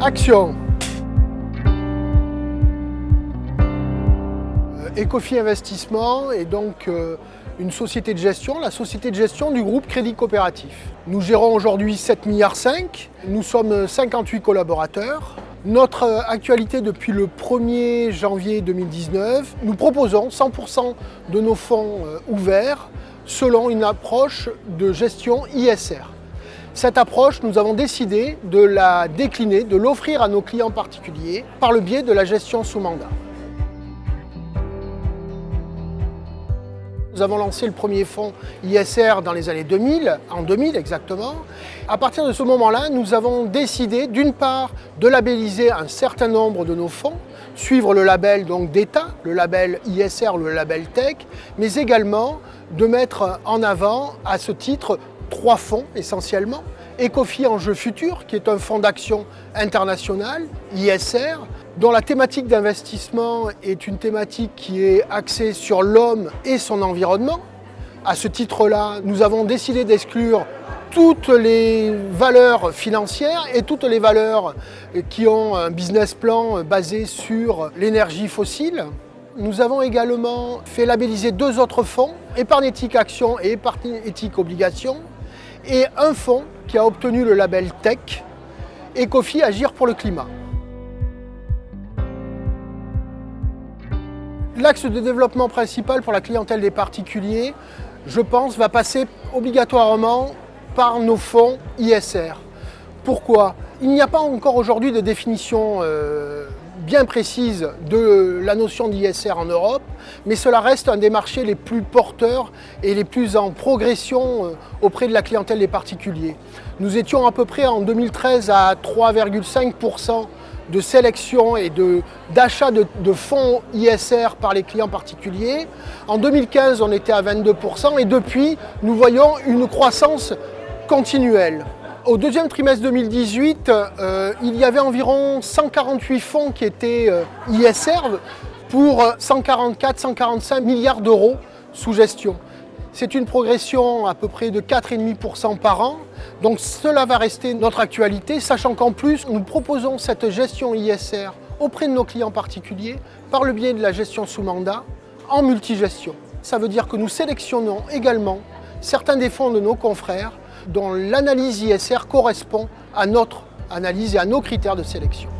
Action. Ecofi Investissement est donc une société de gestion, la société de gestion du groupe Crédit Coopératif. Nous gérons aujourd'hui 7,5 milliards. Nous sommes 58 collaborateurs. Notre actualité depuis le 1er janvier 2019, nous proposons 100% de nos fonds ouverts selon une approche de gestion ISR. Cette approche, nous avons décidé de la décliner, de l'offrir à nos clients particuliers par le biais de la gestion sous mandat. Nous avons lancé le premier fonds ISR dans les années 2000, en 2000 exactement. À partir de ce moment-là, nous avons décidé d'une part de labelliser un certain nombre de nos fonds, suivre le label donc d'État, le label ISR, le label Tech, mais également de mettre en avant à ce titre 3 fonds essentiellement. Ecofi Enjeux Futurs, qui est un fonds d'action international, ISR, dont la thématique d'investissement est une thématique qui est axée sur l'homme et son environnement. À ce titre-là, nous avons décidé d'exclure toutes les valeurs financières et toutes les valeurs qui ont un business plan basé sur l'énergie fossile. Nous avons également fait labelliser 2 autres fonds, Épargne éthique action et Épargne éthique obligation, et un fonds qui a obtenu le label Tech, Ecofi Agir pour le climat. L'axe de développement principal pour la clientèle des particuliers, je pense, va passer obligatoirement par nos fonds ISR. Pourquoi? Il n'y a pas encore aujourd'hui de définition bien précise de la notion d'ISR en Europe, mais cela reste un des marchés les plus porteurs et les plus en progression auprès de la clientèle des particuliers. Nous étions à peu près en 2013 à 3,5% de sélection et d'achat de fonds ISR par les clients particuliers. En 2015, on était à 22% et depuis, nous voyons une croissance continuelle. Au deuxième trimestre 2018, il y avait environ 148 fonds qui étaient ISR pour 144-145 milliards d'euros sous gestion. C'est une progression à peu près de 4,5% par an. Donc cela va rester notre actualité, sachant qu'en plus, nous proposons cette gestion ISR auprès de nos clients particuliers par le biais de la gestion sous mandat en multigestion. Ça veut dire que nous sélectionnons également certains des fonds de nos confrères dont l'analyse ISR correspond à notre analyse et à nos critères de sélection.